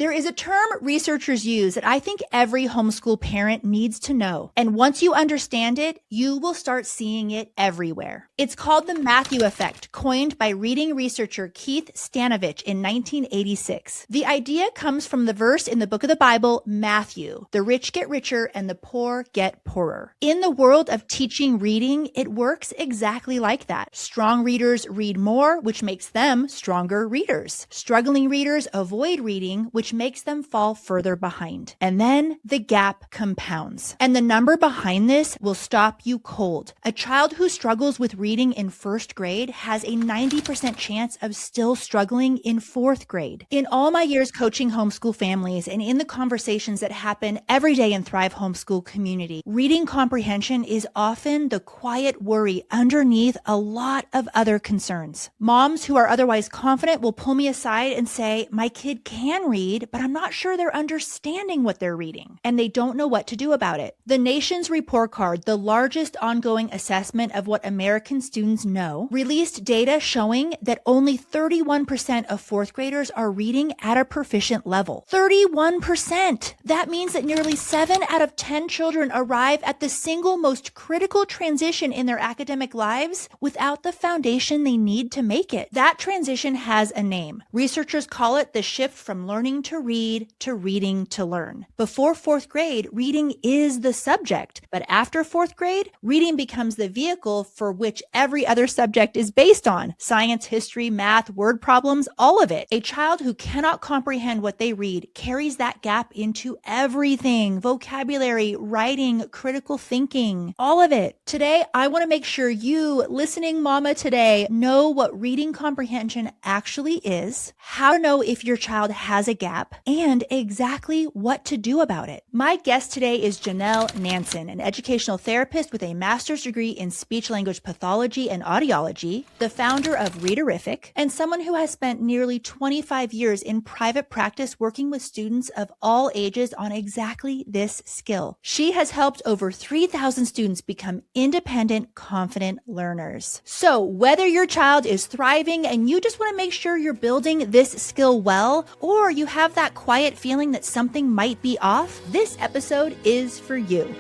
There is a term researchers use that I think every homeschool parent needs to know. And once you understand it, you will start seeing it everywhere. It's called the Matthew effect, coined by reading researcher Keith Stanovich in 1986. The idea comes from the verse in the book of the Bible, Matthew, the rich get richer and the poor get poorer. In the world of teaching reading, it works exactly like that. Strong readers read more, which makes them stronger readers. Struggling readers avoid reading, which makes them fall further behind. And then the gap compounds. And the number behind this will stop you cold. A child who struggles with reading in first grade has a 90% chance of still struggling in fourth grade. In all my years coaching homeschool families and in the conversations that happen every day in Thrive Homeschool community, reading comprehension is often the quiet worry underneath a lot of other concerns. Moms who are otherwise confident will pull me aside and say, my kid can read, but I'm not sure they're understanding what they're reading, and they don't know what to do about it. The Nation's Report Card, the largest ongoing assessment of what American students know, released data showing that only 31% of fourth graders are reading at a proficient level. 31%! That means that nearly 7 out of 10 children arrive at the single most critical transition in their academic lives without the foundation they need to make it. That transition has a name. Researchers call it the shift from learning to read to reading to learn. Before fourth grade, reading is the subject, but after fourth grade, reading becomes the vehicle for which every other subject is based on. Science, history, math, word problems, all of it. A child who cannot comprehend what they read carries that gap into everything. Vocabulary, writing, critical thinking, all of it. Today, I want to make sure you, listening mama today, know what reading comprehension actually is, how to know if your child has a gap, and exactly what to do about it. My guest today is Janel Nansenn, an educational therapist with a master's degree in speech-language pathology and audiology, the founder of Read-A-Rific, and someone who has spent nearly 25 years in private practice working with students of all ages on exactly this skill. She has helped over 3,000 students become independent, confident learners. So whether your child is thriving and you just want to make sure you're building this skill well, or you have that quiet feeling that something might be off, this episode is for you.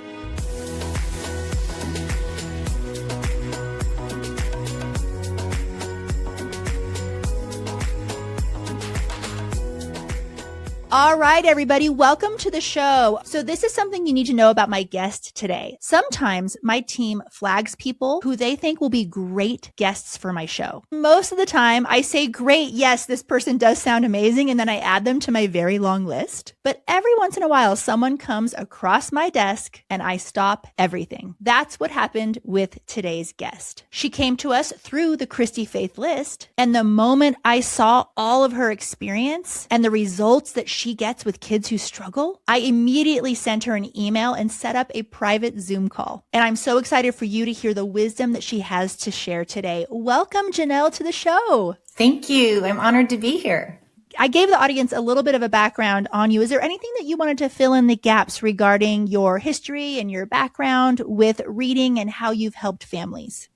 All right, everybody, welcome to the show. So this is something you need to know about my guest today. Sometimes my team flags people who they think will be great guests for my show. Most of the time I say, great, yes, this person does sound amazing, and then I add them to my very long list. But every once in a while, someone comes across my desk and I stop everything. That's what happened with today's guest. She came to us through the Christy-Faith list, and the moment I saw all of her experience and the results that she gets with kids who struggle, I immediately sent her an email and set up a private Zoom call. And I'm so excited for you to hear the wisdom that she has to share today. Welcome, Janel, to the show. Thank you. I'm honored to be here. I gave the audience a little bit of a background on you. Is there anything that you wanted to fill in the gaps regarding your history and your background with reading and how you've helped families?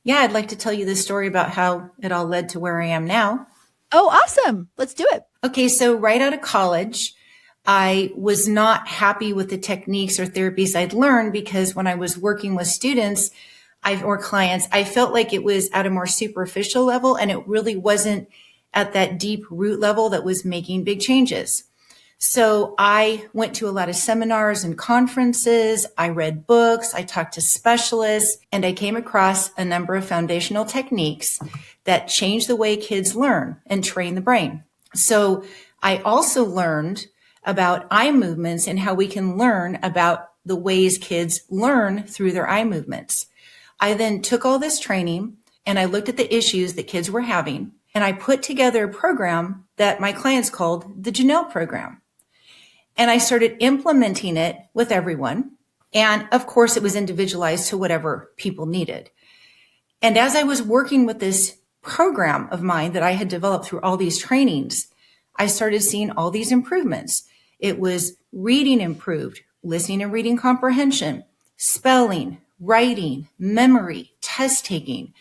Yeah, I'd like to tell you the story about how it all led to where I am now. Oh, awesome. Let's do it. Okay, so right out of college, I was not happy with the techniques or therapies I'd learned because when I was working with students or clients, I felt like it was at a more superficial level and it really wasn't at that deep root level that was making big changes. So I went to a lot of seminars and conferences. I read books. I talked to specialists, and I came across a number of foundational techniques that change the way kids learn and train the brain. So I also learned about eye movements and how we can learn about the ways kids learn through their eye movements. I then took all this training and I looked at the issues that kids were having, and I put together a program that my clients called the Janel program. And I started implementing it with everyone. And of course, it was individualized to whatever people needed. And as I was working with this program of mine that I had developed through all these trainings, I started seeing all these improvements. It was reading improved, listening and reading comprehension, spelling, writing, memory, test taking,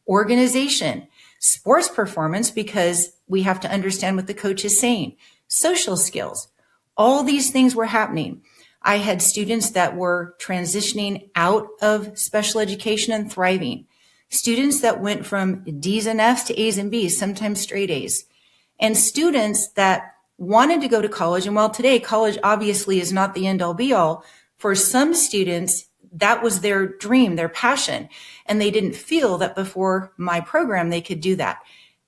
organization, sports performance, because we have to understand what the coach is saying, social skills. All these things were happening. I had students that were transitioning out of special education and thriving. Students that went from D's and F's to A's and B's, sometimes straight A's. And students that wanted to go to college. And while today college obviously is not the end all be all, for some students, that was their dream, their passion. And they didn't feel that before my program, they could do that.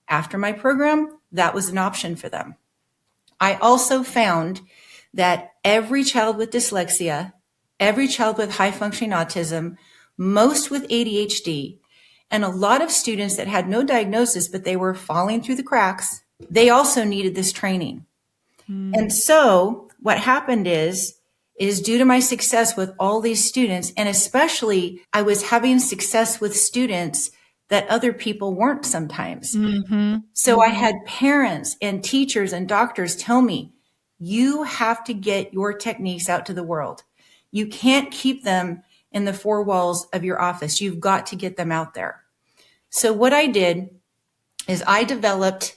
After my program, that was an option for them. I also found that every child with dyslexia, every child with high functioning autism, most with ADHD, and a lot of students that had no diagnosis, but they were falling through the cracks, they also needed this training. And so what happened is due to my success with all these students, and especially I was having success with students that other people weren't sometimes. So I had parents and teachers and doctors tell me, you have to get your techniques out to the world. You can't keep them in the four walls of your office. You've got to get them out there. So what I did is I developed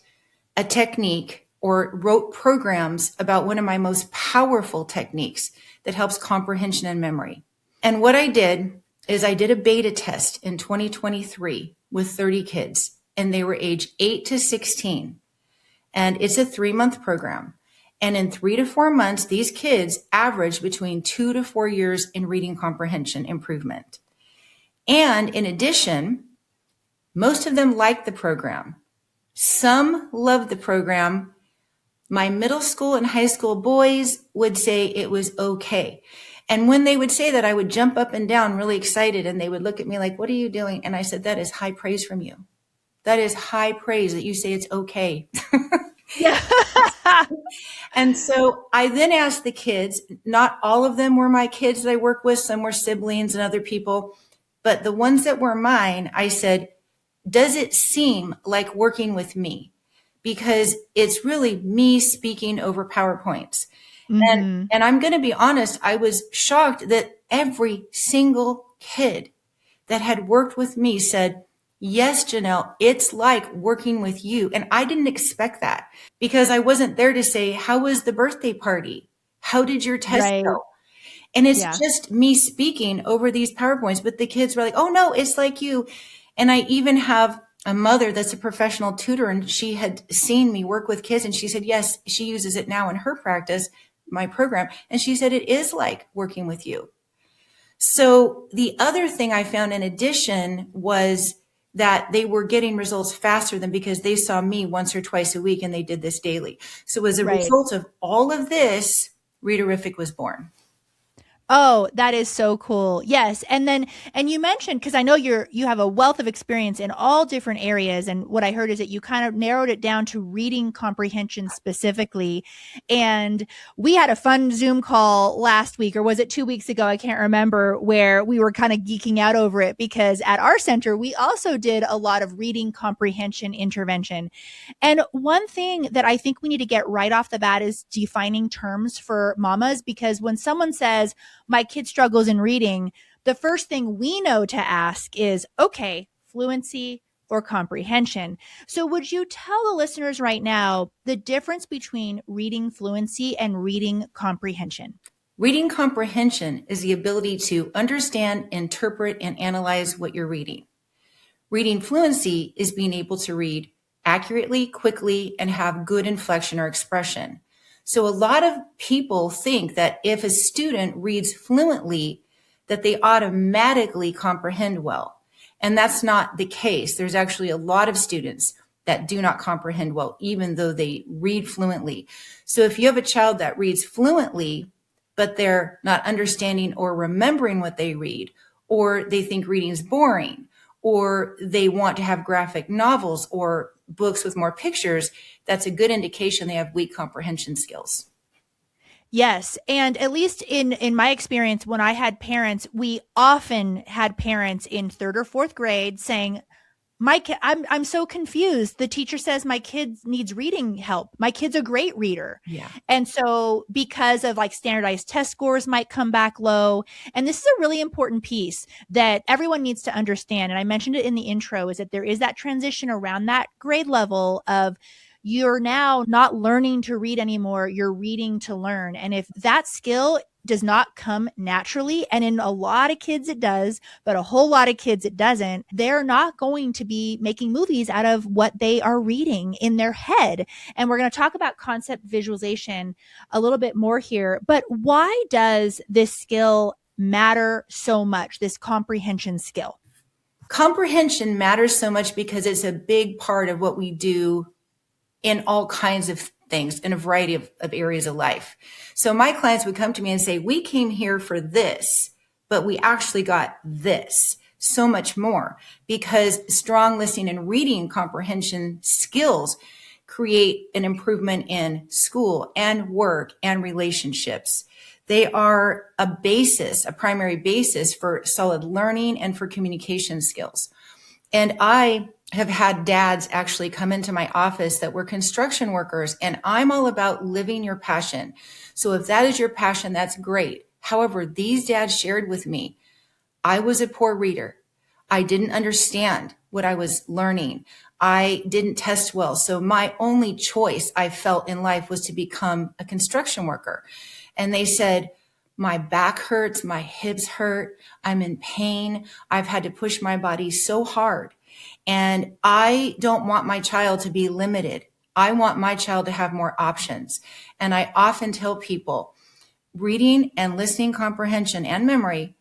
a technique or wrote programs about one of my most powerful techniques that helps comprehension and memory. And what I did is I did a beta test in 2023 with 30 kids, and they were age 8 to 16. And it's a 3-month program. And in 3 to 4 months, these kids averaged between 2 to 4 years in reading comprehension improvement. And in addition, most of them liked the program. Some loved the program. My middle school and high school boys would say it was okay. And when they would say that, I would jump up and down really excited, and they would look at me like, what are you doing? And I said, that is high praise from you. That is high praise that you say it's okay. Yeah. And so I then asked the kids, not all of them were my kids that I work with. Some were siblings and other people, but the ones that were mine, I said, does it seem like working with me? Because it's really me speaking over PowerPoints. And I'm going to be honest, I was shocked that every single kid that had worked with me said, yes, Janel, it's like working with you. And I didn't expect that because I wasn't there to say, how was the birthday party? How did your test go? And it's just me speaking over these PowerPoints, but the kids were like, oh no, it's like you. And I even have a mother that's a professional tutor, and she had seen me work with kids, and she said, yes, she uses it now in her practice, my program. And she said, it is like working with you. So the other thing I found in addition was that they were getting results faster than because they saw me once or twice a week and they did this daily. So as a result of all of this, Read-A-Rific was born. Oh, that is so cool. Yes. And you mentioned, because I know you have a wealth of experience in all different areas. And what I heard is that you kind of narrowed it down to reading comprehension specifically. And we had a fun Zoom call last week, or was it 2 weeks ago? I can't remember, where we were kind of geeking out over it because at our center, we also did a lot of reading comprehension intervention. And one thing that I think we need to get right off the bat is defining terms for mamas, because when someone says, my kid struggles in reading, the first thing we know to ask is, okay, fluency or comprehension. So would you tell the listeners right now the difference between reading fluency and reading comprehension? Reading comprehension is the ability to understand, interpret, and analyze what you're reading. Reading fluency is being able to read accurately, quickly, and have good inflection or expression. So a lot of people think that if a student reads fluently, that they automatically comprehend well. And that's not the case. There's actually a lot of students that do not comprehend well, even though they read fluently. So if you have a child that reads fluently, but they're not understanding or remembering what they read, or they think reading is boring, or they want to have graphic novels or books with more pictures, that's a good indication they have weak comprehension skills. Yes. And at least in my experience, when I had parents, we often had parents in 3rd or 4th grade saying, I'm so confused. The teacher says my kid needs reading help. My kid's a great reader. Yeah. And so because of like standardized test scores might come back low. And this is a really important piece that everyone needs to understand. And I mentioned it in the intro, is that there is that transition around that grade level of you're now not learning to read anymore. You're reading to learn. And if that skill does not come naturally, and in a lot of kids it does, but a whole lot of kids it doesn't, they're not going to be making movies out of what they are reading in their head. And we're going to talk about concept visualization a little bit more here. But why does this skill matter so much, this comprehension skill? Comprehension matters so much because it's a big part of what we do in all kinds of things in a variety of areas of life. So my clients would come to me and say, we came here for this, but we actually got this, so much more, because strong listening and reading comprehension skills create an improvement in school and work and relationships. They are a basis, a primary basis for solid learning and for communication skills. And I have had dads actually come into my office that were construction workers, and I'm all about living your passion. So if that is your passion, that's great. However, these dads shared with me, I was a poor reader. I didn't understand what I was learning. I didn't test well. So my only choice I felt in life was to become a construction worker. And they said, my back hurts, my hips hurt, I'm in pain. I've had to push my body so hard. And I don't want my child to be limited. I want my child to have more options. And I often tell people, reading and listening comprehension and memory,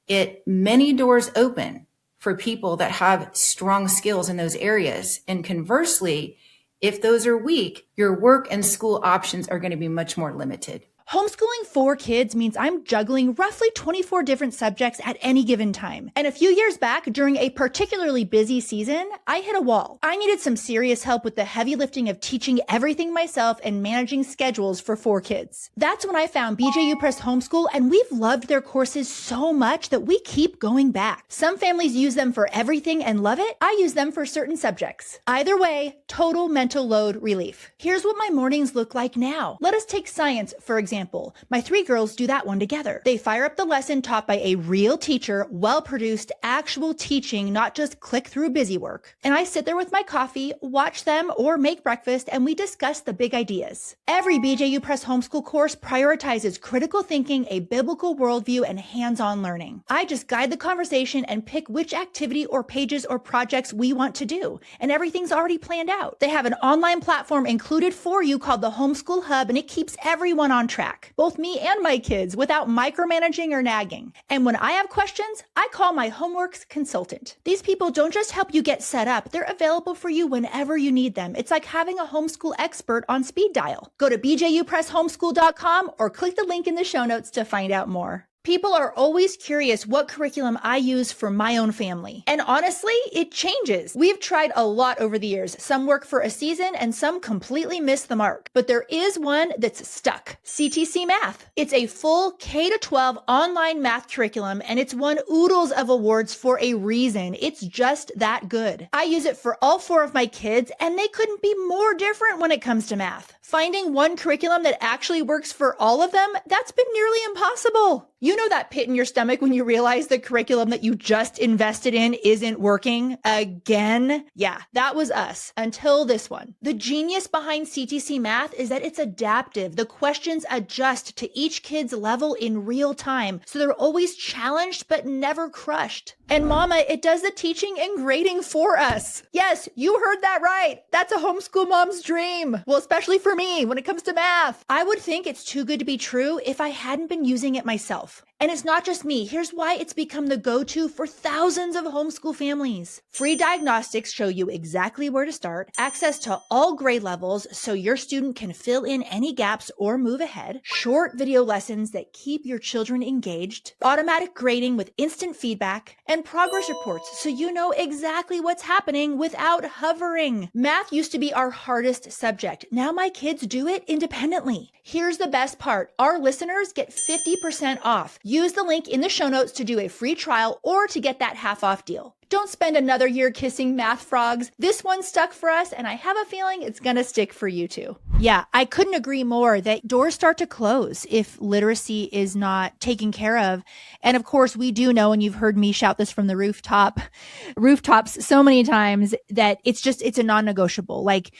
it many doors open for people that have strong skills in those areas. And conversely, if those are weak, your work and school options are going to be much more limited. Homeschooling 4 kids means I'm juggling roughly 24 different subjects at any given time. And a few years back, during a particularly busy season, I hit a wall. I needed some serious help with the heavy lifting of teaching everything myself and managing schedules for 4 kids. That's when I found BJU Press Homeschool, and we've loved their courses so much that we keep going back. Some families use them for everything and love it. I use them for certain subjects. Either way, total mental load relief. Here's what my mornings look like now. Let us take science, for example. My 3 girls do that one together. They fire up the lesson taught by a real teacher, well-produced, actual teaching, not just click-through busy work. And I sit there with my coffee, watch them, or make breakfast, and we discuss the big ideas. Every BJU Press Homeschool course prioritizes critical thinking, a biblical worldview, and hands-on learning. I just guide the conversation and pick which activity or pages or projects we want to do, and everything's already planned out. They have an online platform included for you called the Homeschool Hub, and it keeps everyone on track. Both me and my kids, without micromanaging or nagging. And when I have questions, I call my homeworks consultant. These people don't just help you get set up, they're available for you whenever you need them. It's like having a homeschool expert on speed dial. Go to bjupresshomeschool.com or click the link in the show notes to find out more. People are always curious what curriculum I use for my own family. And honestly, it changes. We've tried a lot over the years. Some work for a season and some completely miss the mark. But there is one that's stuck. CTC Math. It's a full K-12 online math curriculum, and it's won oodles of awards for a reason. It's just that good. I use it for all 4 of my kids, and they couldn't be more different when it comes to math. Finding one curriculum that actually works for all of them, that's been nearly impossible. You know that pit in your stomach when you realize the curriculum that you just invested in isn't working again? Yeah, that was us until this one. The genius behind CTC Math is that it's adaptive. The questions adjust to each kid's level in real time, so they're always challenged but never crushed. And mama, it does the teaching and grading for us. Yes, you heard that right. That's a homeschool mom's dream. Well, especially for me when it comes to math. I would think it's too good to be true if I hadn't been using it myself. And it's not just me. Here's why it's become the go-to for thousands of homeschool families. Free diagnostics show you exactly where to start, access to all grade levels so your student can fill in any gaps or move ahead, short video lessons that keep your children engaged, automatic grading with instant feedback, and progress reports so you know exactly what's happening without hovering. Math used to be our hardest subject. Now my kids do it independently. Here's the best part. Our listeners get 50% off. Use the link in the show notes to do a free trial or to get that half-off deal. Don't spend another year kissing math frogs. This one stuck for us, and I have a feeling it's going to stick for you too. Yeah, I couldn't agree more that doors start to close if literacy is not taken care of. And of course, we do know, and you've heard me shout this from the rooftops so many times, that it's a non-negotiable. Like,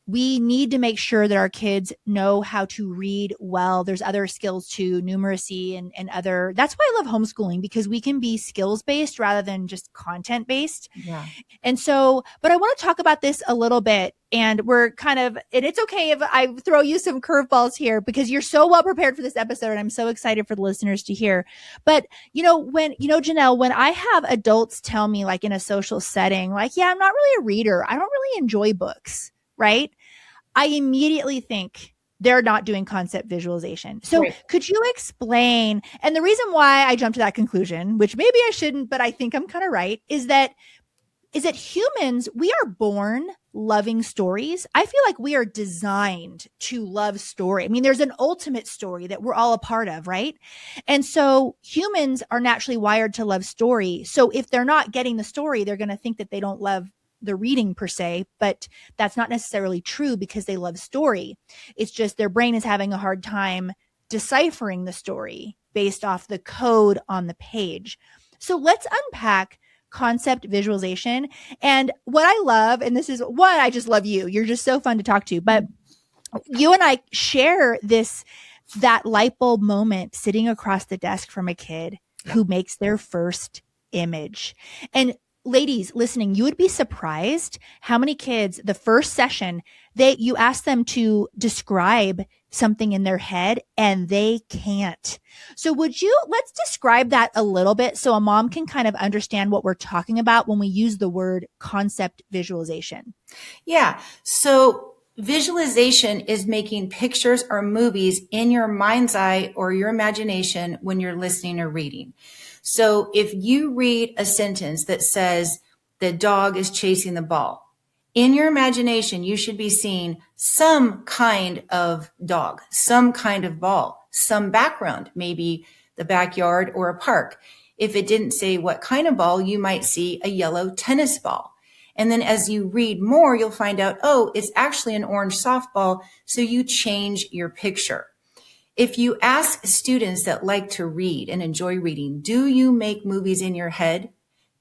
we need to make sure that our kids know how to read well. There's other skills too, numeracy and other. That's why I love homeschooling, because we can be skills based rather than just content based. Yeah. And so, but I want to talk about this a little bit, and we're kind of, and it's okay if I throw you some curveballs here because you're so well prepared for this episode and I'm so excited for the listeners to hear. But, Janelle, when I have adults tell me, like in a social setting, like, yeah, I'm not really a reader, I don't really enjoy books, right? I immediately think they're not doing concept visualization. So Could you explain, and the reason why I jumped to that conclusion, which maybe I shouldn't, but I think I'm kind of right, is that humans, we are born loving stories. I feel like we are designed to love story. I mean, there's an ultimate story that we're all a part of, right? And so humans are naturally wired to love story. So if they're not getting the story, they're going to think that they don't love the reading per se, but that's not necessarily true because they love story. It's just their brain is having a hard time deciphering the story based off the code on the page. So let's unpack concept visualization. And what I love, and this is one, I just love you. You're just so fun to talk to, but you and I share that light bulb moment sitting across the desk from a kid who makes their first image. And ladies listening, you would be surprised how many kids, the first session, you ask them to describe something in their head and they can't. So let's describe that a little bit so a mom can kind of understand what we're talking about when we use the word concept visualization. Yeah. So visualization is making pictures or movies in your mind's eye or your imagination when you're listening or reading. So if you read a sentence that says the dog is chasing the ball, in your imagination, you should be seeing some kind of dog, some kind of ball, some background, maybe the backyard or a park. If it didn't say what kind of ball, you might see a yellow tennis ball. And then as you read more, you'll find out, oh, it's actually an orange softball. So you change your picture. If you ask students that like to read and enjoy reading, do you make movies in your head?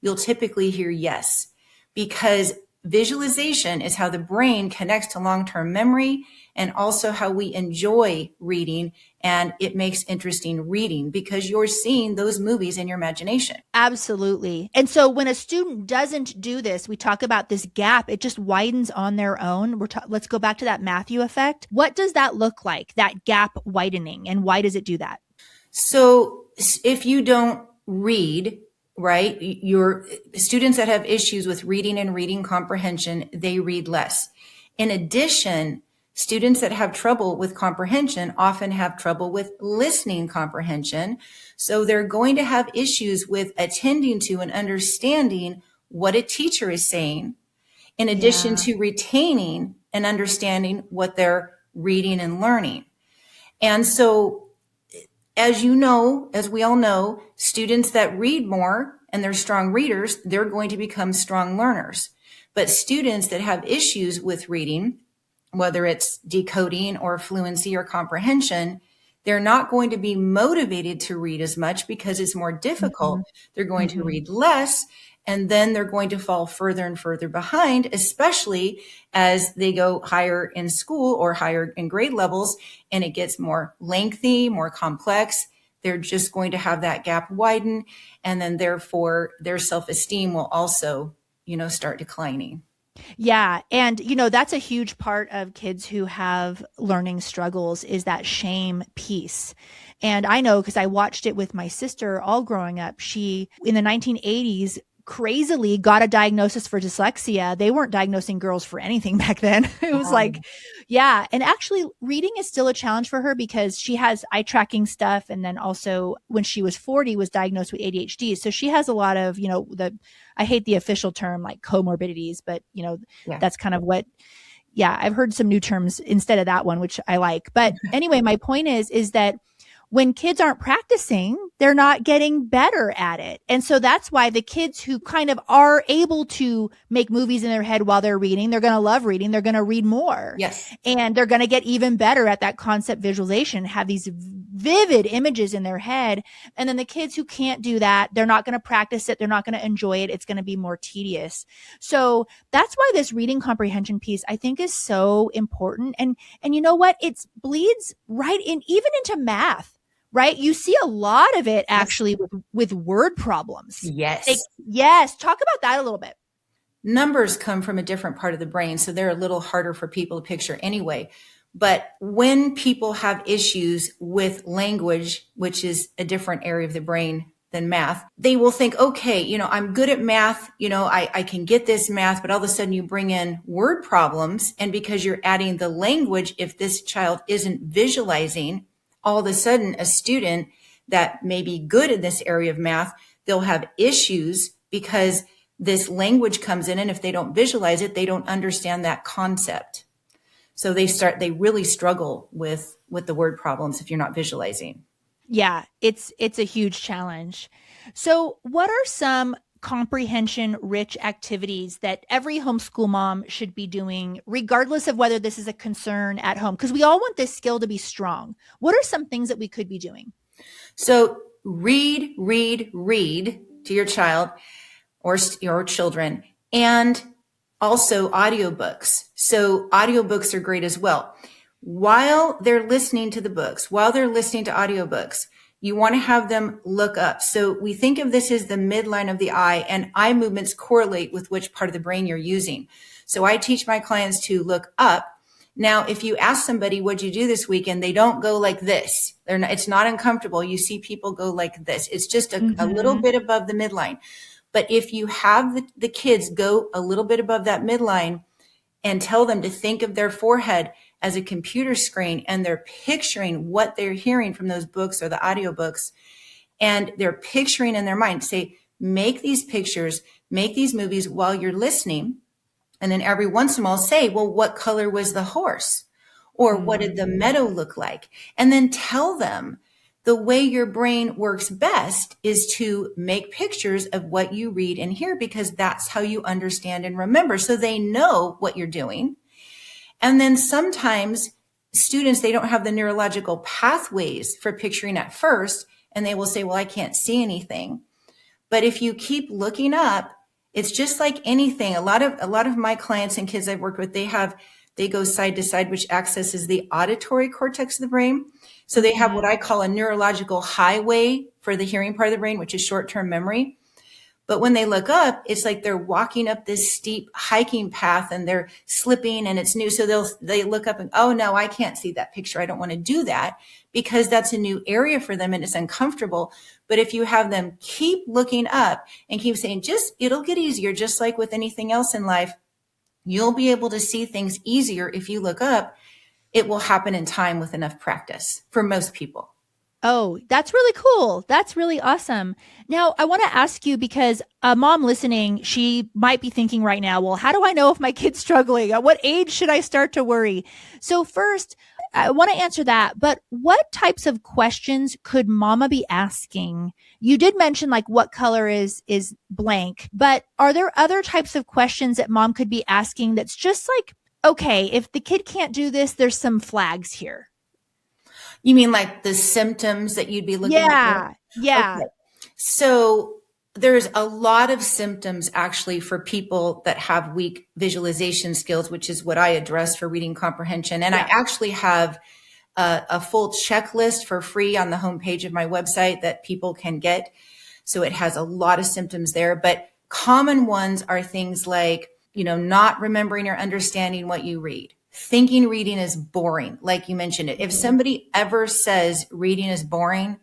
You'll typically hear yes, because visualization is how the brain connects to long-term memory and also how we enjoy reading. And it makes interesting reading because you're seeing those movies in your imagination. Absolutely. And so when a student doesn't do this, we talk about this gap, it just widens on their own. Let's go back to that Matthew effect. What does that look like, that gap widening, and why does it do that? So if you don't read, right, your students that have issues with reading and reading comprehension, they read less. In addition, students that have trouble with comprehension often have trouble with listening comprehension. So they're going to have issues with attending to and understanding what a teacher is saying, in addition to retaining and understanding what they're reading and learning. And so, as you know, as we all know, students that read more and they're strong readers, they're going to become strong learners. But students that have issues with reading, whether it's decoding or fluency or comprehension, they're not going to be motivated to read as much because it's more difficult. They're going to read less, and then they're going to fall further and further behind, especially as they go higher in school or higher in grade levels, and it gets more lengthy, more complex. They're just going to have that gap widen, and then therefore their self-esteem will also, start declining. Yeah. And, that's a huge part of kids who have learning struggles is that shame piece. And I know because I watched it with my sister all growing up. She, in the 1980s, crazily got a diagnosis for dyslexia. They weren't diagnosing girls for anything back then. It was yeah. And actually reading is still a challenge for her because she has eye tracking stuff. And then also when she was 40 was diagnosed with ADHD. So she has a lot of, I hate the official term like comorbidities, but that's kind of what, I've heard some new terms instead of that one, which I like. But anyway, my point is that when kids aren't practicing, they're not getting better at it. And so that's why the kids who kind of are able to make movies in their head while they're reading, they're going to love reading. They're going to read more. Yes. And they're going to get even better at that concept visualization, have these vivid images in their head. And then the kids who can't do that, they're not going to practice it. They're not going to enjoy it. It's going to be more tedious. So that's why this reading comprehension piece, I think, is so important. And you know what? It bleeds right in, even into math, right? You see a lot of it actually with word problems. Yes. Yes. Talk about that a little bit. Numbers come from a different part of the brain, so they're a little harder for people to picture anyway. But when people have issues with language, which is a different area of the brain than math, they will think, okay, I'm good at math, I can get this math, but all of a sudden you bring in word problems. And because you're adding the language, if this child isn't visualizing, all of a sudden a student that may be good in this area of math, they'll have issues because this language comes in, and if they don't visualize it, they don't understand that concept. So they really struggle with the word problems if you're not visualizing. Yeah, it's a huge challenge. So what are some comprehension-rich activities that every homeschool mom should be doing, regardless of whether this is a concern at home? Because we all want this skill to be strong. What are some things that we could be doing? So read to your child or your children, and also audiobooks. So audiobooks are great as well. While they're listening to the books, while they're listening to audiobooks, you want to have them look up. So we think of this as the midline of the eye, and eye movements correlate with which part of the brain you're using. So I teach my clients to look up. Now, if you ask somebody, what'd you do this weekend? They don't go like this. It's not uncomfortable. You see people go like this. It's just a little bit above the midline. But if you have the kids go a little bit above that midline and tell them to think of their forehead as a computer screen, and they're picturing what they're hearing from those books or the audiobooks, and they're picturing in their mind, say, make these pictures, make these movies while you're listening. And then every once in a while say, well, what color was the horse? Or what did the meadow look like? And then tell them the way your brain works best is to make pictures of what you read and hear, because that's how you understand and remember. So they know what you're doing. And then sometimes students, they don't have the neurological pathways for picturing at first, and they will say, well, I can't see anything. But if you keep looking up, it's just like anything. A lot of my clients and kids I've worked with, they go side to side, which accesses the auditory cortex of the brain. So they have what I call a neurological highway for the hearing part of the brain, which is short-term memory. But when they look up, it's like they're walking up this steep hiking path and they're slipping and it's new. So they look up and, oh no, I can't see that picture. I don't want to do that, because that's a new area for them and it's uncomfortable. But if you have them keep looking up and keep saying, it'll get easier, just like with anything else in life, you'll be able to see things easier if you look up. It will happen in time with enough practice for most people. Oh, that's really cool. That's really awesome. Now, I want to ask you, because a mom listening, she might be thinking right now, well, how do I know if my kid's struggling? At what age should I start to worry? So first, I want to answer that, but what types of questions could mama be asking? You did mention like what color is blank, but are there other types of questions that mom could be asking that's just like, okay, if the kid can't do this, there's some flags here? You mean like the symptoms that you'd be looking at? Yeah. Okay. So there's a lot of symptoms actually for people that have weak visualization skills, which is what I address for reading comprehension. And I actually have a full checklist for free on the homepage of my website that people can get. So it has a lot of symptoms there, but common ones are things like, not remembering or understanding what you read. Thinking reading is boring, like you mentioned it. If somebody ever says reading is boring,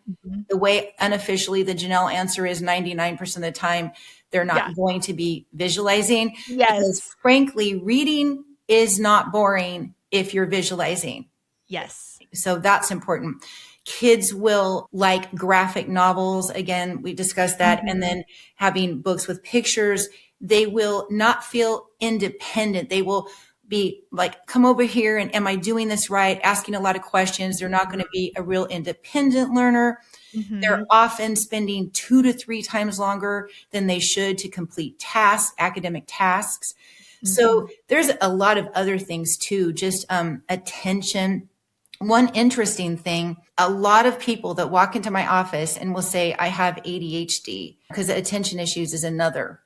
the way unofficially the Janel answer is 99% of the time, they're not going to be visualizing. Yes. Because frankly, reading is not boring if you're visualizing. Yes. So that's important. Kids will like graphic novels. Again, we discussed that. And then having books with pictures, they will not feel independent. They will be like, come over here and am I doing this right? Asking a lot of questions. They're not going to be a real independent learner. They're often spending 2 to 3 times longer than they should to complete tasks, academic tasks. So there's a lot of other things too, just attention. One interesting thing a lot of people that walk into my office and will say, I have ADHD, because attention issues is another,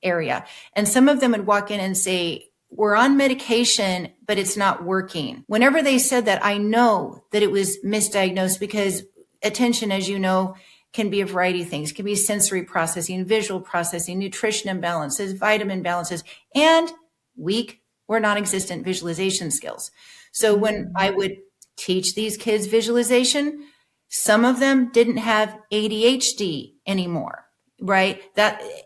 area. And some of them would walk in and say, we're on medication, but it's not working. Whenever they said that, I know that it was misdiagnosed, because attention, as you know, can be a variety of things. It can be sensory processing, visual processing, nutrition imbalances, vitamin imbalances, and weak or non-existent visualization skills. So when I would teach these kids visualization, some of them didn't have ADHD anymore, right?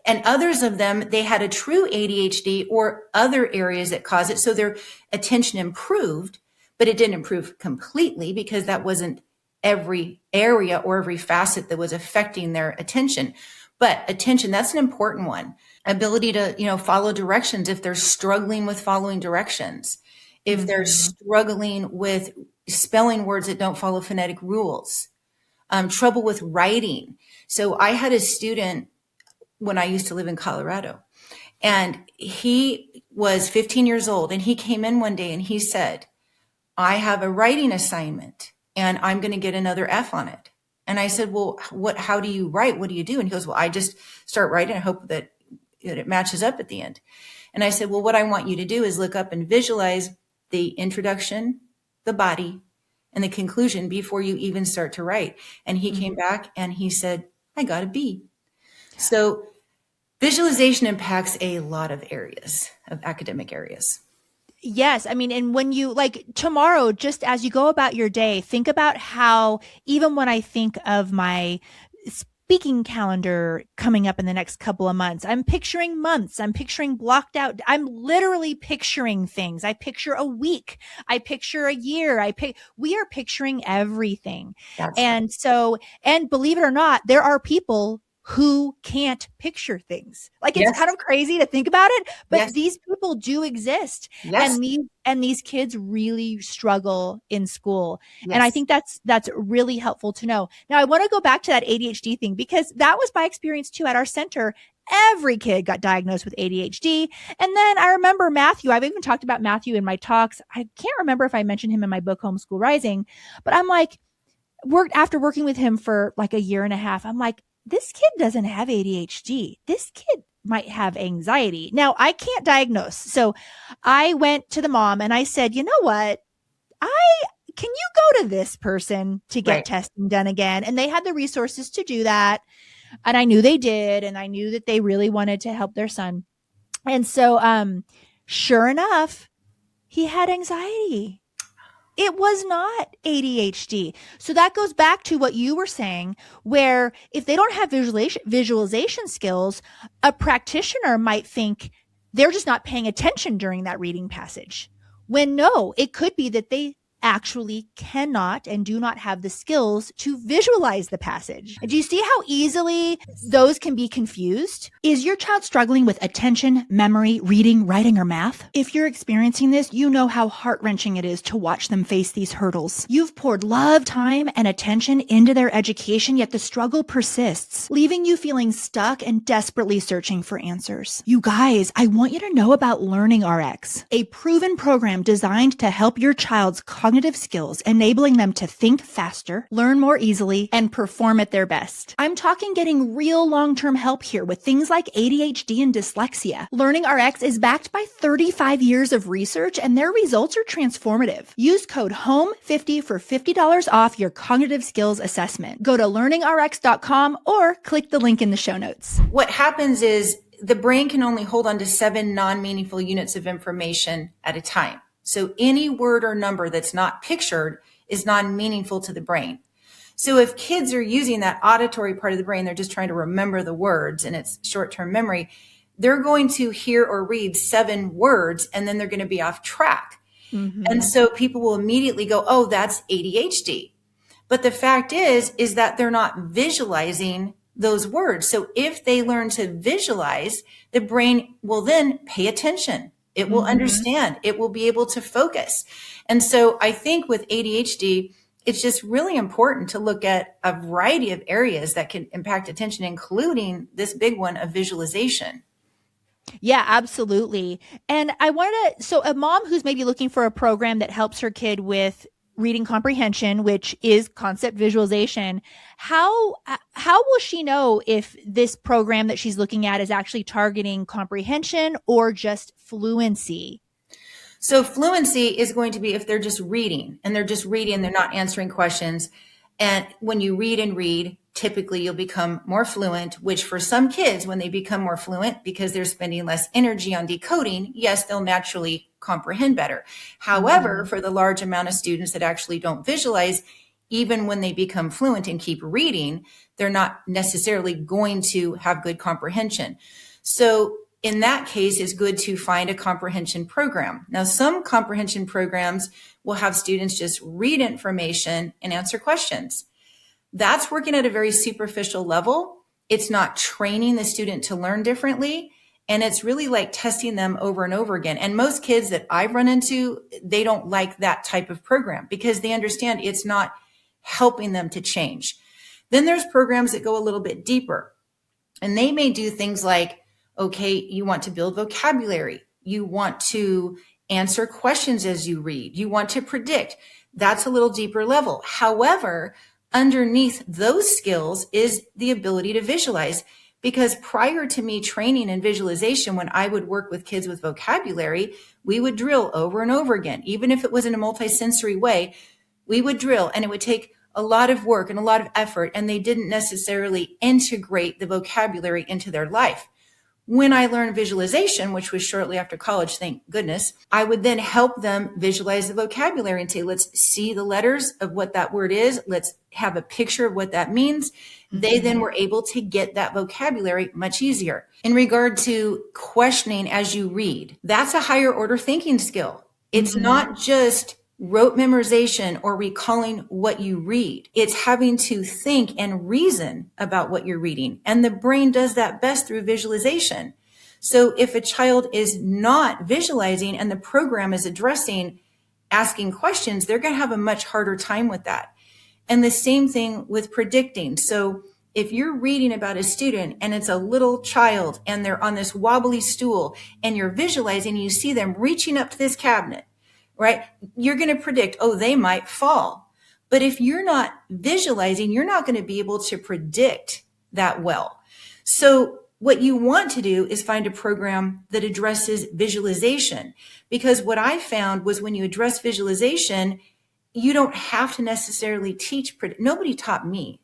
And others of them, they had a true ADHD or other areas that cause it. So their attention improved, but it didn't improve completely, because that wasn't every area or every facet that was affecting their attention. But attention, that's an important one. Ability to, follow directions if they're struggling with following directions, if they're struggling with spelling words that don't follow phonetic rules, trouble with writing. So I had a student when I used to live in Colorado, and he was 15 years old, and he came in one day and he said, I have a writing assignment and I'm going to get another F on it. And I said, well, how do you write? What do you do? And he goes, well, I just start writing. I hope that it matches up at the end. And I said, well, what I want you to do is look up and visualize the introduction, the body, and the conclusion before you even start to write. And he came back and he said, I got a B. So visualization impacts a lot of areas, of academic areas. Yes. I mean, and when you tomorrow, just as you go about your day, think about how, even when I think of my speaking calendar coming up in the next couple of months, I'm picturing months, I'm picturing blocked out. I'm literally picturing things. I picture a week. I picture a year. We are picturing everything. And believe it or not, there are people who can't picture things. It's kind of crazy to think about it, but these people do exist. And these kids really struggle in school. And I think that's really helpful to know. Now, I want to go back to that ADHD thing, because that was my experience too at our center. Every kid got diagnosed with ADHD. And then I remember Matthew. I've even talked about Matthew in my talks. I can't remember if I mentioned him in my book, Homeschool Rising, but I'm like, after working with him for a year and a half, I'm like, this kid doesn't have ADHD. This kid might have anxiety. Now, I can't diagnose. So I went to the mom and I said, you know what? Can you go to this person to get testing done again? And they had the resources to do that. And I knew they did. And I knew that they really wanted to help their son. And so, sure enough, he had anxiety. It was not ADHD. So that goes back to what you were saying, where if they don't have visualization skills, a practitioner might think they're just not paying attention during that reading passage. When no, it could be that they actually cannot and do not have the skills to visualize the passage. Do you see how easily those can be confused? Is your child struggling with attention, memory, reading, writing, or math? If you're experiencing this, you know how heart-wrenching it is to watch them face these hurdles. You've poured love, time, and attention into their education, yet the struggle persists, leaving you feeling stuck and desperately searching for answers. You guys, I want you to know about Learning-RX, a proven program designed to help your child's cognitive skills, enabling them to think faster, learn more easily, and perform at their best. I'm talking getting real long-term help here with things like ADHD and dyslexia. Learning-RX is backed by 35 years of research, and their results are transformative. Use code HOME50 for $50 off your cognitive skills assessment. Go to learningrx.com or click the link in the show notes. What happens is the brain can only hold on to 7 non-meaningful units of information at a time. So any word or number that's not pictured is non-meaningful to the brain. So if kids are using that auditory part of the brain, they're just trying to remember the words and it's short-term memory, they're going to hear or read 7 words and then they're going to be off track. And so people will immediately go, oh, that's ADHD. But the fact is that they're not visualizing those words. So if they learn to visualize, the brain will then pay attention. It will understand. It will be able to focus. And so I think with ADHD, it's just really important to look at a variety of areas that can impact attention, including this big one of visualization. Yeah, absolutely. And I wanted to, so a mom who's maybe looking for a program that helps her kid with reading comprehension, which is concept visualization, how will she know if this program that she's looking at is actually targeting comprehension or just fluency? So fluency is going to be if they're just reading and they're not answering questions. And when you read and read, typically you'll become more fluent, which for some kids, when they become more fluent because they're spending less energy on decoding, yes, they'll naturally comprehend better. However, for the large amount of students that actually don't visualize, even when they become fluent and keep reading, they're not necessarily going to have good comprehension. So in that case, it's good to find a comprehension program. Now, some comprehension programs will have students just read information and answer questions. That's working at a very superficial level. It's not training the student to learn differently. And it's really like testing them over and over again. And most kids that I've run into, they don't like that type of program because they understand it's not helping them to change. Then there's programs that go a little bit deeper. And they may do things like, okay, you want to build vocabulary. You want to answer questions as you read. You want to predict. That's a little deeper level. However, underneath those skills is the ability to visualize. Because prior to me training in visualization, when I would work with kids with vocabulary, we would drill over and over again. Even if it was in a multisensory way, we would drill and it would take a lot of work and a lot of effort, and they didn't necessarily integrate the vocabulary into their life. When I learned visualization, which was shortly after college, thank goodness, I would then help them visualize the vocabulary and say, let's see the letters of what that word is. Let's have a picture of what that means. They then were able to get that vocabulary much easier. In regard to questioning as you read, that's a higher order thinking skill. It's not just rote memorization or recalling what you read. It's having to think and reason about what you're reading. And the brain does that best through visualization. So if a child is not visualizing and the program is addressing asking questions, they're going to have a much harder time with that. And the same thing with predicting. So if you're reading about a student and it's a little child and they're on this wobbly stool and you're visualizing, you see them reaching up to this cabinet, right? You're going to predict, oh, they might fall. But if you're not visualizing, you're not going to be able to predict that well. So what you want to do is find a program that addresses visualization, because what I found was when you address visualization, you don't have to necessarily teach. Nobody taught me,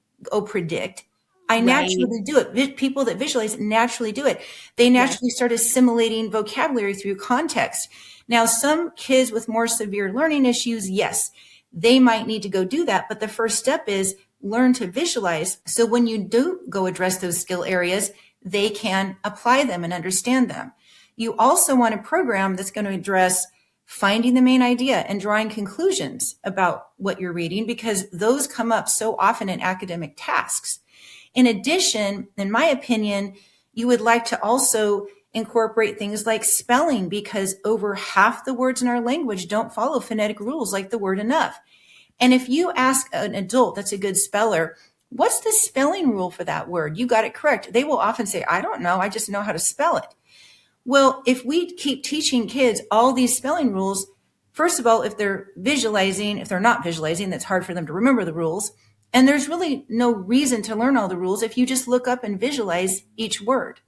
predict. I naturally do it. People that visualize naturally do it. They naturally start assimilating vocabulary through context. Now, some kids with more severe learning issues, yes, they might need to go do that. But the first step is learn to visualize. So when you do go address those skill areas, they can apply them and understand them. You also want a program that's going to address finding the main idea and drawing conclusions about what you're reading, because those come up so often in academic tasks. In addition, in my opinion, you would like to also incorporate things like spelling, because over half the words in our language don't follow phonetic rules like the word enough. And if you ask an adult that's a good speller, what's the spelling rule for that word? You got it correct. They will often say, I don't know. I just know how to spell it. Well, if we keep teaching kids all these spelling rules, first of all, if they're not visualizing, that's hard for them to remember the rules. And there's really no reason to learn all the rules if you just look up and visualize each word,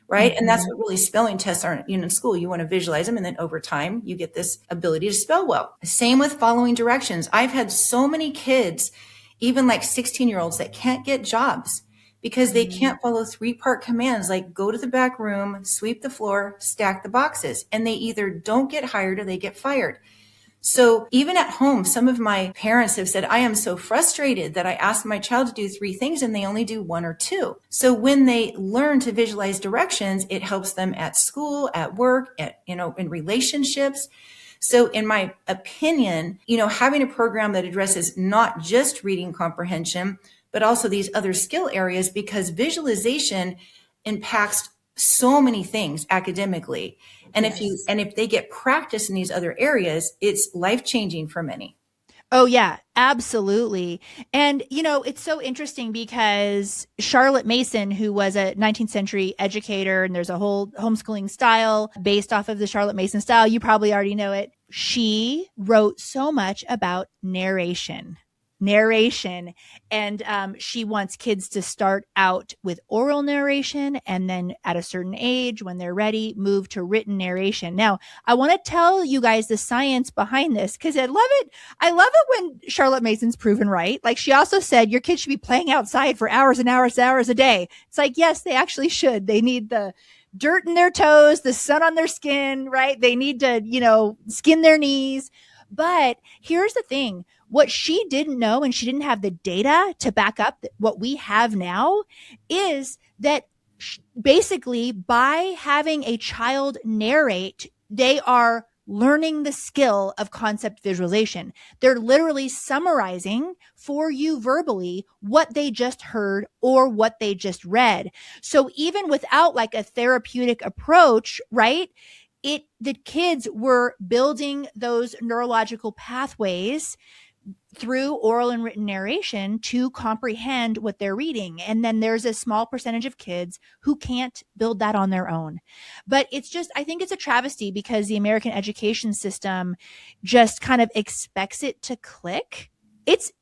right? And that's what really spelling tests are in school. You want to visualize them, and then over time, you get this ability to spell well. Same with following directions. I've had so many kids, even like 16-year-olds, that can't get jobs because they can't follow 3-part commands like go to the back room, sweep the floor, stack the boxes. And they either don't get hired or they get fired. So even at home, some of my parents have said, I am so frustrated that I asked my child to do 3 things and they only do 1 or 2. So when they learn to visualize directions, it helps them at school, at work, in relationships. So in my opinion, having a program that addresses not just reading comprehension, but also these other skill areas, because visualization impacts so many things academically. And if they get practice in these other areas, it's life-changing for many. Oh, yeah, absolutely. And, it's so interesting because Charlotte Mason, who was a 19th century educator, and there's a whole homeschooling style based off of the Charlotte Mason style, you probably already know it. she wrote so much about narration. And she wants kids to start out with oral narration, and then at a certain age, when they're ready, move to written narration. Now, I want to tell you guys the science behind this, because I love it. I love it when Charlotte Mason's proven right. Like, she also said your kids should be playing outside for hours and hours and hours a day. It's like, yes, they actually should. They need the dirt in their toes, the sun on their skin, right? They need to, skin their knees. But here's the thing. What she didn't know, and she didn't have the data to back up what we have now, is that basically by having a child narrate, they are learning the skill of concept visualization. They're literally summarizing for you verbally what they just heard or what they just read. So even without like a therapeutic approach, right? The kids were building those neurological pathways through oral and written narration to comprehend what they're reading. And then there's a small percentage of kids who can't build that on their own. But I think it's a travesty, because the American education system just kind of expects it to click. It's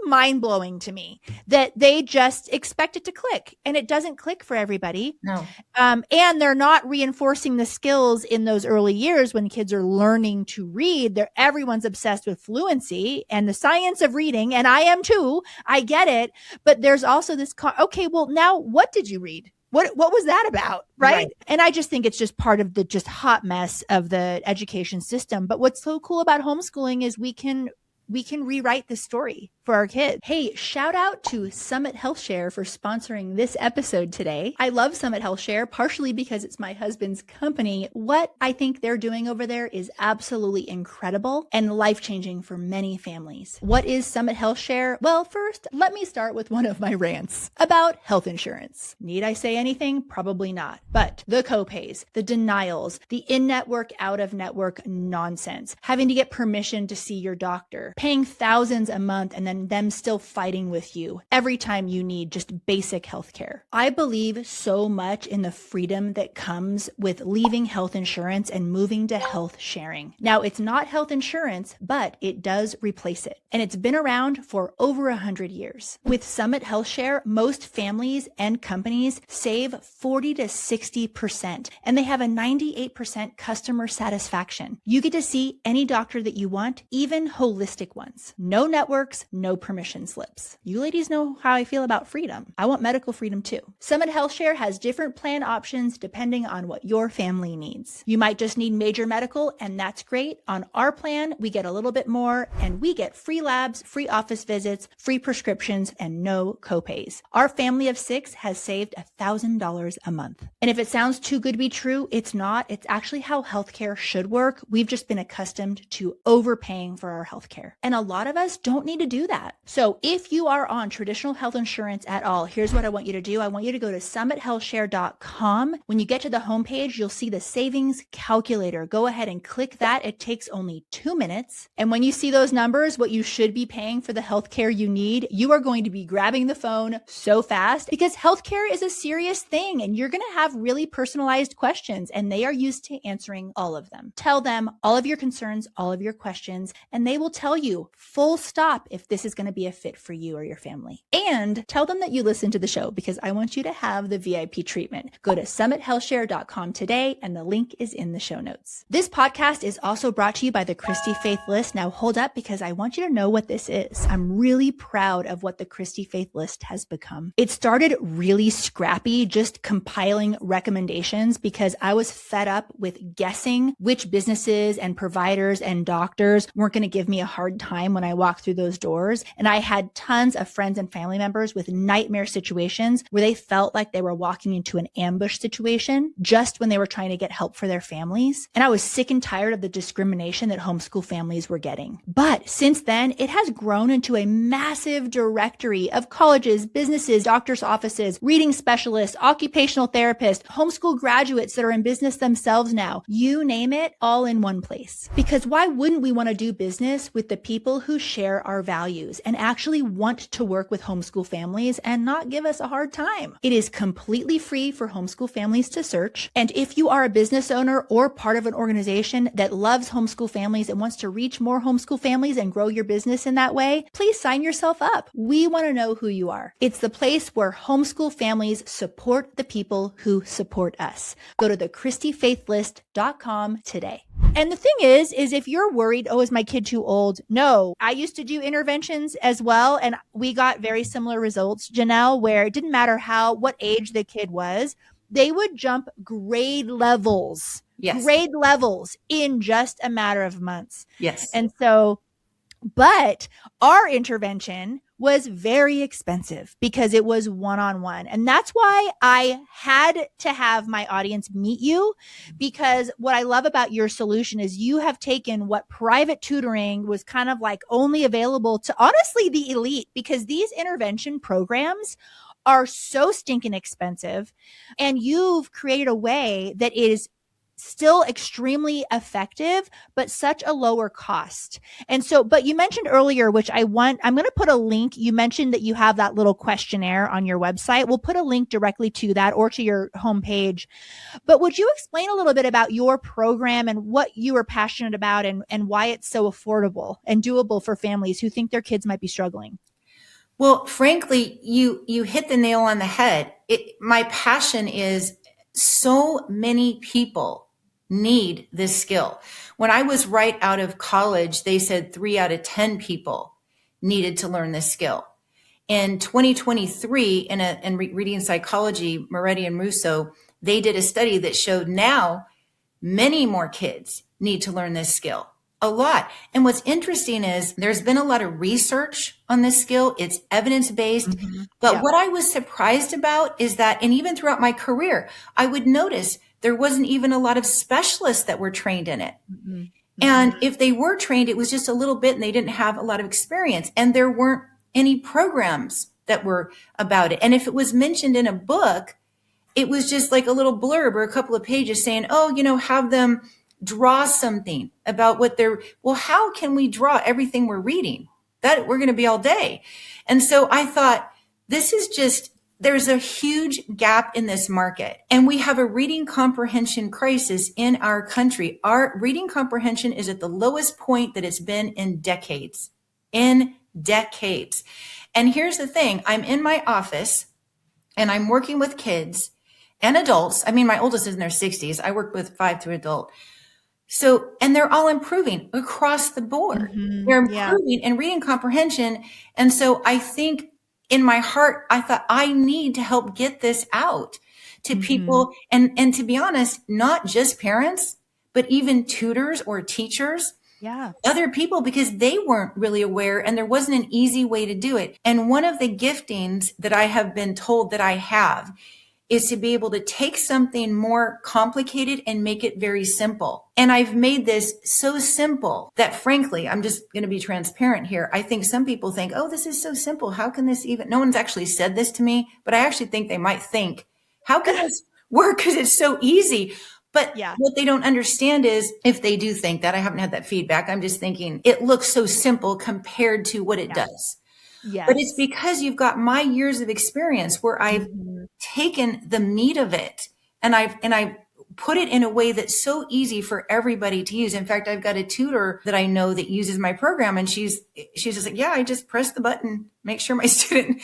mind-blowing to me that they just expect it to click, and it doesn't click for everybody. No. And they're not reinforcing the skills in those early years when kids are learning to read. Everyone's obsessed with fluency and the science of reading, and I am too. I get it. But there's also this, okay, well, now what did you read? What was that about? Right? And I just think it's just part of the just hot mess of the education system. But what's so cool about homeschooling is we can rewrite the story for our kids. Hey, shout out to Summit HealthShare for sponsoring this episode today. I love Summit HealthShare, partially because it's my husband's company. What I think they're doing over there is absolutely incredible and life-changing for many families. What is Summit HealthShare? Well, first, let me start with one of my rants about health insurance. Need I say anything? Probably not. But the copays, the denials, the in-network, out-of-network nonsense, having to get permission to see your doctor, paying thousands a month, and then them still fighting with you every time you need just basic health care. I believe so much in the freedom that comes with leaving health insurance and moving to health sharing. Now, it's not health insurance, but it does replace it. And it's been around for over 100 years. With Summit HealthShare, most families and companies save 40 to 60%, and they have a 98% customer satisfaction. You get to see any doctor that you want, even holistic ones. No networks, no permission slips. You ladies know how I feel about freedom. I want medical freedom too. Summit HealthShare has different plan options depending on what your family needs. You might just need major medical, and that's great. On our plan, we get a little bit more, and we get free labs, free office visits, free prescriptions, and no copays. Our family of 6 has saved $1,000 a month. And if it sounds too good to be true, it's not. It's actually how healthcare should work. We've just been accustomed to overpaying for our healthcare. And a lot of us don't need to do that. So if you are on traditional health insurance at all, here's what I want you to do. I want you to go to summithealthshare.com. When you get to the homepage, you'll see the savings calculator. Go ahead and click that. It takes only 2 minutes. And when you see those numbers, what you should be paying for the healthcare you need, you are going to be grabbing the phone so fast, because healthcare is a serious thing, and you're going to have really personalized questions, and they are used to answering all of them. Tell them all of your concerns, all of your questions, and they will tell you full stop if this is going to be a fit for you or your family. And tell them that you listen to the show, because I want you to have the VIP treatment. Go to summithealthshare.com today, and the link is in the show notes. This podcast is also brought to you by the Christy-Faith list. Now hold up, because I want you to know what this is. I'm really proud of what the Christy-Faith list has become. It started really scrappy, just compiling recommendations, because I was fed up with guessing which businesses and providers and doctors weren't going to give me a hard time when I walked through those doors. And I had tons of friends and family members with nightmare situations where they felt like they were walking into an ambush situation just when they were trying to get help for their families. And I was sick and tired of the discrimination that homeschool families were getting. But since then, it has grown into a massive directory of colleges, businesses, doctors' offices, reading specialists, occupational therapists, homeschool graduates that are in business themselves now. You name it, all in one place. Because why wouldn't we want to do business with the people who share our values and actually want to work with homeschool families and not give us a hard time. It is completely free for homeschool families to search. And if you are a business owner or part of an organization that loves homeschool families and wants to reach more homeschool families and grow your business in that way, please sign yourself up. We want to know who you are. It's the place where homeschool families support the people who support us. Go to the Christy-Faith.list.com today. And the thing is if you're worried, oh, is my kid too old? No, I used to do interventions as well. And we got very similar results, Janelle, where it didn't matter what age the kid was, they would jump grade levels in just a matter of months. Yes. And so, but our intervention was very expensive because it was one-on-one. And that's why I had to have my audience meet you, because what I love about your solution is you have taken what private tutoring was kind of like only available to, honestly, the elite, because these intervention programs are so stinking expensive, and you've created a way that is still extremely effective, but such a lower cost. And so, but you mentioned earlier, which I'm going to put a link. You mentioned that you have that little questionnaire on your website. We'll put a link directly to that or to your homepage. But would you explain a little bit about your program and what you are passionate about and why it's so affordable and doable for families who think their kids might be struggling? Well, frankly, you hit the nail on the head. My passion is so many people need this skill. When I was right out of college, they said 3 out of 10 people needed to learn this skill. In 2023, in Reading Psychology, Moretti and Russo, they did a study that showed now many more kids need to learn this skill. A lot. And what's interesting is there's been a lot of research on this skill. It's evidence-based. Mm-hmm. But what I was surprised about is that, and even throughout my career, I would notice there wasn't even a lot of specialists that were trained in it. Mm-hmm. And if they were trained, it was just a little bit and they didn't have a lot of experience. And there weren't any programs that were about it. And if it was mentioned in a book, it was just like a little blurb or a couple of pages saying, oh, have them draw something about well, how can we draw everything we're reading? That we're going to be all day. And so I thought, there's a huge gap in this market. And we have a reading comprehension crisis in our country. Our reading comprehension is at the lowest point that it's been in decades. And here's the thing. I'm in my office and I'm working with kids and adults. I mean, my oldest is in their 60s. I work with 5 through adult. So, and they're all improving across the board. Mm-hmm. They're improving in reading comprehension. And so I think in my heart, I thought I need to help get this out to people. And to be honest, not just parents, but even tutors or teachers, other people, because they weren't really aware and there wasn't an easy way to do it. And one of the giftings that I have been told that I have is to be able to take something more complicated and make it very simple. And I've made this so simple that, frankly, I'm just going to be transparent here. I think some people think, oh, this is so simple. How can this even, no one's actually said this to me, but I actually think they might think, how can this work? Because it's so easy. But what they don't understand is, if they do think that, I haven't had that feedback. I'm just thinking it looks so simple compared to what it does. Yes. But it's because you've got my years of experience where I've taken the meat of it and I've put it in a way that's so easy for everybody to use. In fact, I've got a tutor that I know that uses my program, and she's just like, I just press the button, make sure my student,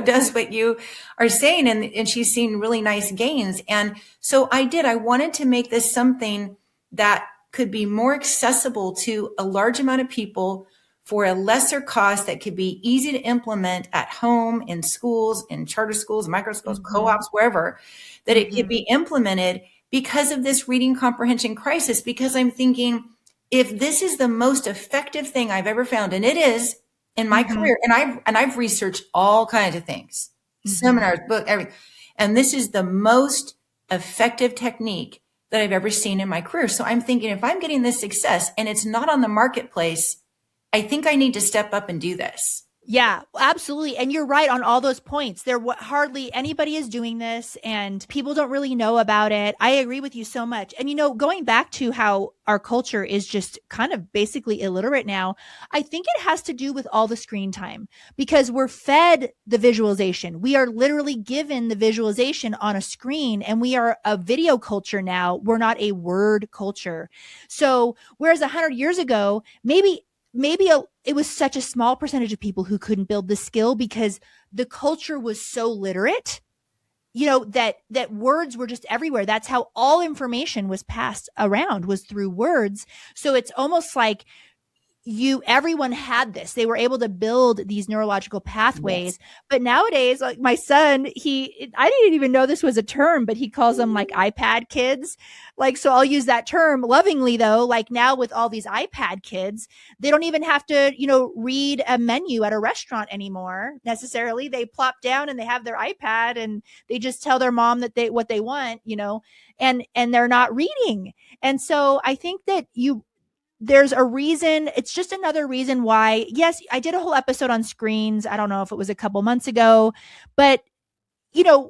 does what you are saying. And she's seen really nice gains. And so I wanted to make this something that could be more accessible to a large amount of people for a lesser cost, that could be easy to implement at home, in schools, in charter schools, micro schools, co-ops, wherever, that it could be implemented because of this reading comprehension crisis. Because I'm thinking, if this is the most effective thing I've ever found, and it is in my career, and I've researched all kinds of things, seminars, book, everything, and this is the most effective technique that I've ever seen in my career. So I'm thinking, if I'm getting this success and it's not on the marketplace, I think I need to step up and do this. Yeah, absolutely. And you're right on all those points. Hardly anybody is doing this and people don't really know about it. I agree with you so much. And, going back to how our culture is just kind of basically illiterate now, I think it has to do with all the screen time because we're fed the visualization. We are literally given the visualization on a screen and we are a video culture now. We're not a word culture. So whereas 100 years ago, it was such a small percentage of people who couldn't build the skill because the culture was so literate, that words were just everywhere. That's how all information was passed around, was through words. So it's almost like everyone had this. They were able to build these neurological pathways. Yes. But nowadays, like my son, I didn't even know this was a term, but he calls them like iPad kids. Like, so I'll use that term lovingly though. Like now with all these iPad kids, they don't even have to, read a menu at a restaurant anymore necessarily. They plop down and they have their iPad and they just tell their mom that what they want, and they're not reading. And so I think that there's a reason. It's just another reason why, yes, I did a whole episode on screens. I don't know if it was a couple months ago, but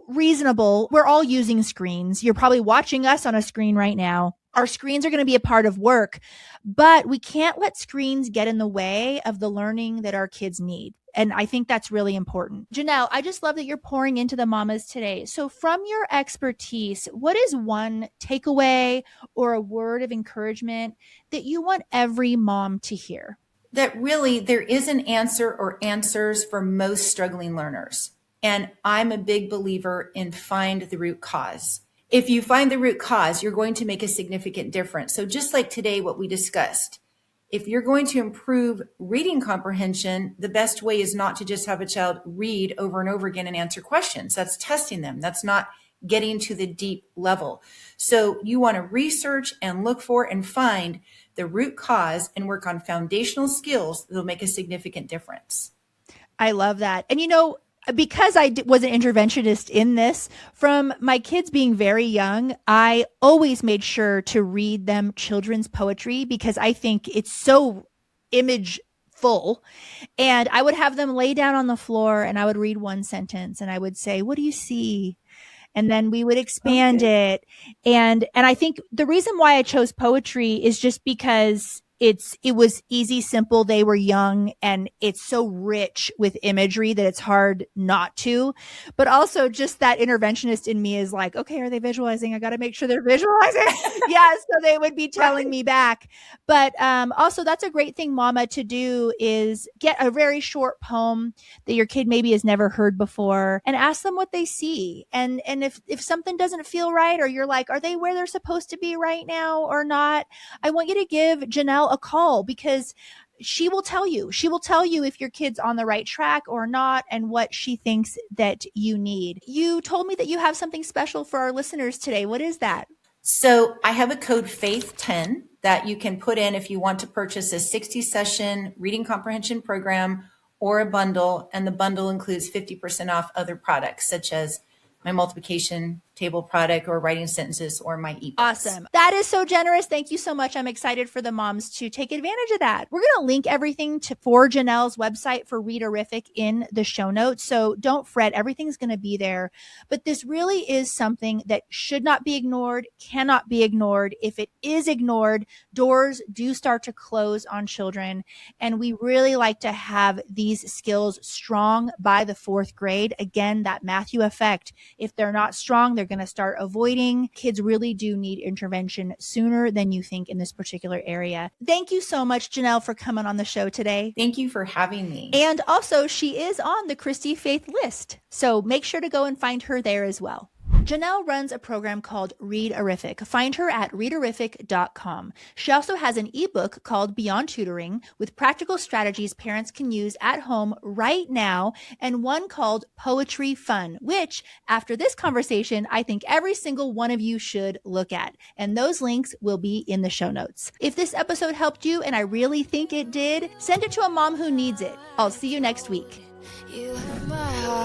reasonable. We're all using screens. You're probably watching us on a screen right now. Our screens are going to be a part of work, but we can't let screens get in the way of the learning that our kids need. And I think that's really important. Janel, I just love that you're pouring into the mamas today. So from your expertise, what is one takeaway or a word of encouragement that you want every mom to hear? That really there is an answer or answers for most struggling learners. And I'm a big believer in find the root cause. If you find the root cause, you're going to make a significant difference. So just like today, what we discussed, if you're going to improve reading comprehension, the best way is not to just have a child read over and over again and answer questions. That's testing them. That's not getting to the deep level. So you want to research and look for and find the root cause and work on foundational skills that will make a significant difference. I love that. And because I was an interventionist in this, from my kids being very young, I always made sure to read them children's poetry because I think it's so image full. And I would have them lay down on the floor and I would read one sentence and I would say, "What do you see?" And then we would expand it. And I think the reason why I chose poetry is just because it was easy, simple. They were young and it's so rich with imagery that it's hard not to. But also just that interventionist in me is like, okay, are they visualizing? I got to make sure they're visualizing. Yeah. So they would be telling me back. But also that's a great thing, mama, to do is get a very short poem that your kid maybe has never heard before and ask them what they see. And if something doesn't feel right, or you're like, are they where they're supposed to be right now or not? I want you to give Janel a call because she will tell you if your kid's on the right track or not and what she thinks that you need. You told me that you have something special for our listeners today. What is that? So I have a code FAITH10 that you can put in if you want to purchase a 60-session reading comprehension program or a bundle. And the bundle includes 50% off other products such as my multiplication table product or writing sentences or my ebooks. Awesome. That is so generous. Thank you so much. I'm excited for the moms to take advantage of that. We're going to link everything for Janel's website for Read-A-Rific in the show notes. So don't fret. Everything's going to be there. But this really is something that should not be ignored, cannot be ignored. If it is ignored, doors do start to close on children. And we really like to have these skills strong by the 4th grade. Again, that Matthew effect. If they're not strong, they're going to start avoiding. Kids really do need intervention sooner than you think in this particular area. Thank you so much, Janel, for coming on the show today. Thank you for having me. And also, she is on the Christy-Faith list. So make sure to go and find her there as well. Janel runs a program called Read-A-Rific. Find her at readarific.com. She also has an ebook called Beyond Tutoring with practical strategies parents can use at home right now, and one called Poetry Fun, which after this conversation, I think every single one of you should look at. And those links will be in the show notes. If this episode helped you, and I really think it did, send it to a mom who needs it. I'll see you next week. You have my heart.